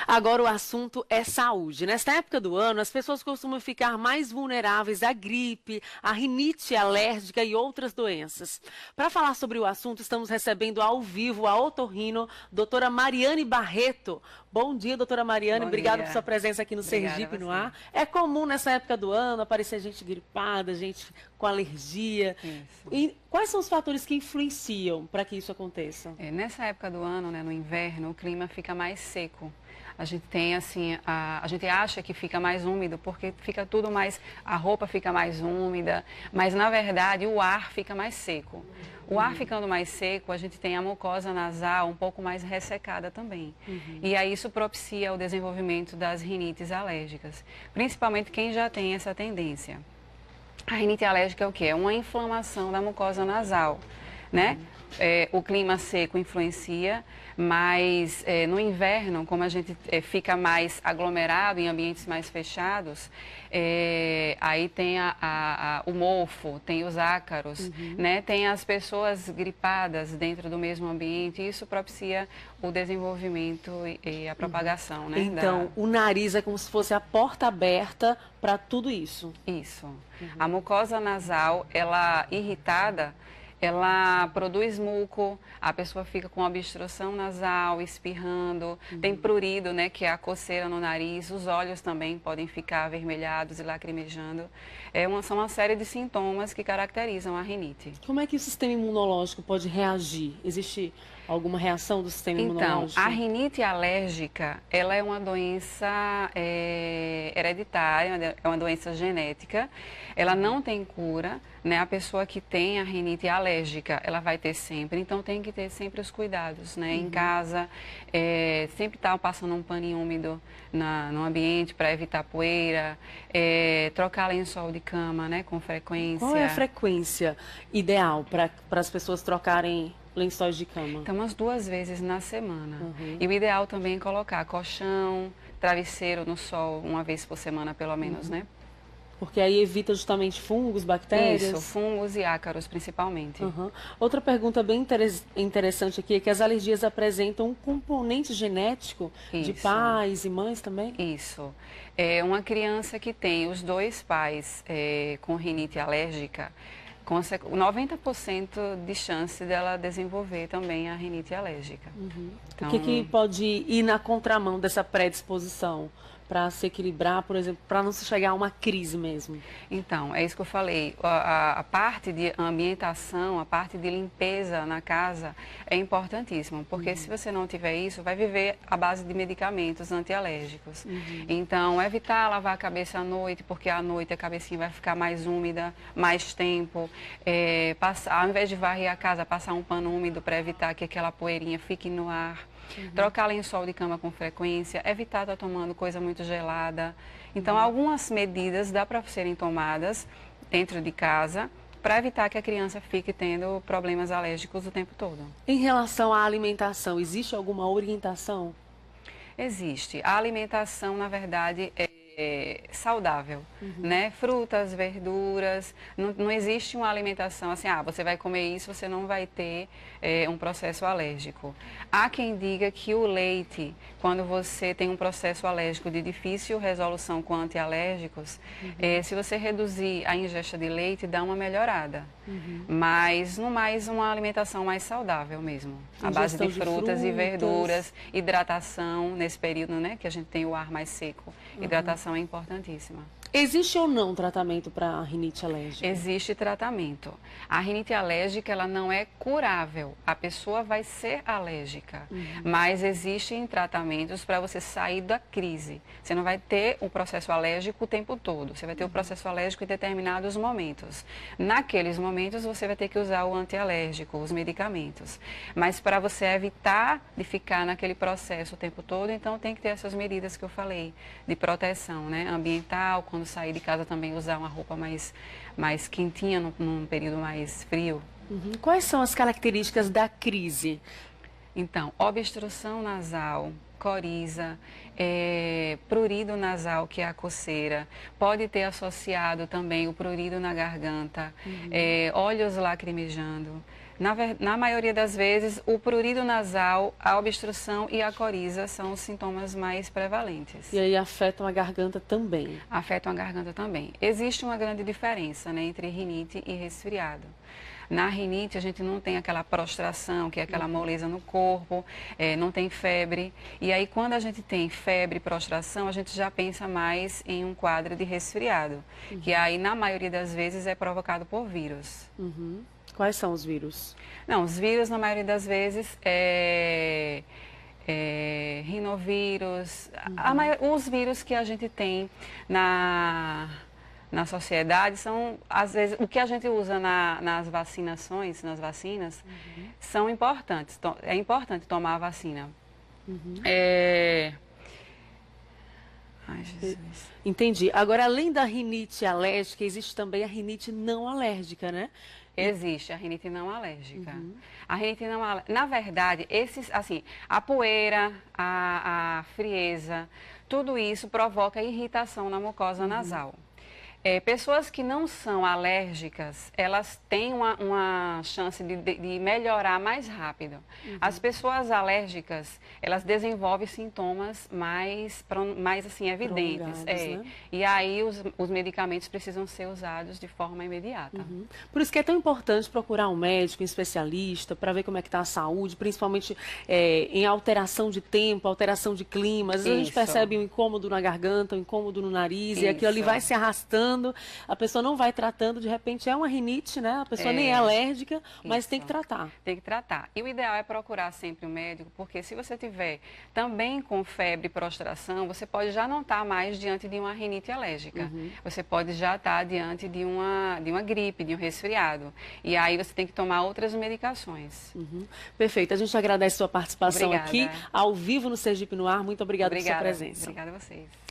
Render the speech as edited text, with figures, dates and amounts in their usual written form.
Agora o assunto é saúde. Nesta época do ano, as pessoas costumam ficar mais vulneráveis à gripe, à rinite alérgica e outras doenças. Para falar sobre o assunto, estamos recebendo ao vivo a otorrino, doutora Mariane Barreto. Bom dia, doutora Mariane. Bom Obrigada dia. por sua presença aqui no Obrigada Sergipe a no você. Ar. É comum nessa época do ano aparecer gente gripada, gente com alergia. Isso. E quais são os fatores que influenciam para que isso aconteça? Nessa época do ano, né, no inverno, o clima fica mais seco. A gente tem assim, a gente acha que fica mais úmido porque fica tudo mais, a roupa fica mais úmida, mas na verdade o ar fica mais seco. O ar ficando mais seco, a gente tem a mucosa nasal um pouco mais ressecada também. E aí isso propicia o desenvolvimento das rinites alérgicas, principalmente quem já tem essa tendência. A rinite alérgica é o quê? É uma inflamação da mucosa nasal, né? O clima seco influencia, mas no inverno, como a gente fica mais aglomerado em ambientes mais fechados, aí tem o mofo, tem os ácaros, né? Tem as pessoas gripadas dentro do mesmo ambiente, e isso propicia o desenvolvimento e a propagação, né? Então, o nariz é como se fosse a porta aberta para tudo isso. Isso. A mucosa nasal, ela irritada, ela produz muco, a pessoa fica com obstrução nasal, espirrando, tem prurido, né, que é a coceira no nariz, os olhos também podem ficar avermelhados e lacrimejando. São uma série de sintomas que caracterizam a rinite. Como é que o sistema imunológico pode reagir? Existe alguma reação do sistema Então, imunológico? a rinite alérgica, ela é uma doença hereditária, é uma doença genética, ela não tem cura, né? A pessoa que tem a rinite alérgica, ela vai ter sempre, então tem que ter sempre os cuidados, né? Em casa, sempre estar passando um paninho úmido no ambiente para evitar poeira, trocar lençol de cama, né? Com frequência. Qual é a frequência ideal para as pessoas trocarem lençóis de cama? Então, umas 2 vezes na semana. E o ideal também é colocar colchão, travesseiro no sol, 1 vez por semana pelo menos, né? Porque aí evita justamente fungos, bactérias? Isso, fungos e ácaros principalmente. Outra pergunta bem interessante aqui é que as alergias apresentam um componente genético de Isso. pais e mães também? Isso. Uma criança que tem os 2 pais com rinite alérgica, 90% de chance dela desenvolver também a rinite alérgica. Então, O que pode ir na contramão dessa predisposição para se equilibrar, por exemplo, para não se chegar a uma crise mesmo? Então, é isso que eu falei. A parte de ambientação, a parte de limpeza na casa é importantíssima, porque se você não tiver isso, vai viver à base de medicamentos antialérgicos. Então, evitar lavar a cabeça à noite, porque à noite a cabecinha vai ficar mais úmida, mais tempo. Ao invés de varrer a casa, passar um pano úmido para evitar que aquela poeirinha fique no ar. Trocar lençol de cama com frequência, evitar estar tomando coisa muito gelada. Então, algumas medidas dá para serem tomadas dentro de casa para evitar que a criança fique tendo problemas alérgicos o tempo todo. Em relação à alimentação, existe alguma orientação? Existe. A alimentação, na verdade, é saudável, né? Frutas, verduras, não existe uma alimentação assim, você vai comer isso, você não vai ter um processo alérgico. Há quem diga que o leite, quando você tem um processo alérgico de difícil resolução com antialérgicos, se você reduzir a ingesta de leite, dá uma melhorada. Mas, no mais, uma alimentação mais saudável mesmo. À base de frutas e verduras, hidratação nesse período, né, que a gente tem o ar mais seco. Hidratação é importantíssima. Existe ou não tratamento para a rinite alérgica? Existe tratamento. A rinite alérgica, ela não é curável. A pessoa vai ser alérgica. Mas existem tratamentos para você sair da crise. Você não vai ter o processo alérgico o tempo todo. Você vai ter o processo alérgico em determinados momentos. Naqueles momentos, você vai ter que usar o antialérgico, os medicamentos. Mas para você evitar de ficar naquele processo o tempo todo, então tem que ter essas medidas que eu falei, de proteção, né? Ambiental, quando sair de casa também usar uma roupa mais quentinha num período mais frio. Quais são as características da crise? Então, obstrução nasal, coriza, prurido nasal, que é a coceira, pode ter associado também o prurido na garganta, olhos lacrimejando, Na maioria das vezes, o prurido nasal, a obstrução e a coriza são os sintomas mais prevalentes. E aí afetam a garganta também. Afetam a garganta também. Existe uma grande diferença, né, entre rinite e resfriado. Na rinite, a gente não tem aquela prostração, que é aquela moleza no corpo, não tem febre. E aí, quando a gente tem febre e prostração, a gente já pensa mais em um quadro de resfriado, que aí, na maioria das vezes, é provocado por vírus. Quais são os vírus? Não, os vírus, na maioria das vezes, rinovírus, os vírus que a gente tem na sociedade são, às vezes, o que a gente usa nas vacinações, nas vacinas, são importantes. É importante tomar a vacina. Ai, Jesus. Entendi. Agora, além da rinite alérgica, existe também a rinite não alérgica, né? Existe a rinite não alérgica. A rinite não alérgica, na verdade, assim, a poeira, a frieza, tudo isso provoca irritação na mucosa nasal. Pessoas que não são alérgicas, elas têm uma chance de melhorar mais rápido. As pessoas alérgicas, elas desenvolvem sintomas mais assim, evidentes. Né? E aí os medicamentos precisam ser usados de forma imediata. Por isso que é tão importante procurar um médico, um especialista, para ver como é que está a saúde, principalmente em alteração de tempo, alteração de clima. Às vezes a gente percebe um incômodo na garganta, um incômodo no nariz, e aquilo ali vai se arrastando. A pessoa não vai tratando, de repente é uma rinite, né? A pessoa nem é alérgica, mas tem que tratar. Tem que tratar. E o ideal é procurar sempre o médico, porque se você tiver também com febre e prostração, você pode já não estar mais diante de uma rinite alérgica. Você pode já estar diante de uma gripe, de um resfriado. E aí você tem que tomar outras medicações. Perfeito. A gente agradece a sua participação Obrigada. aqui, ao vivo no Sergipe no Ar. Muito obrigada pela sua presença. Obrigada a vocês.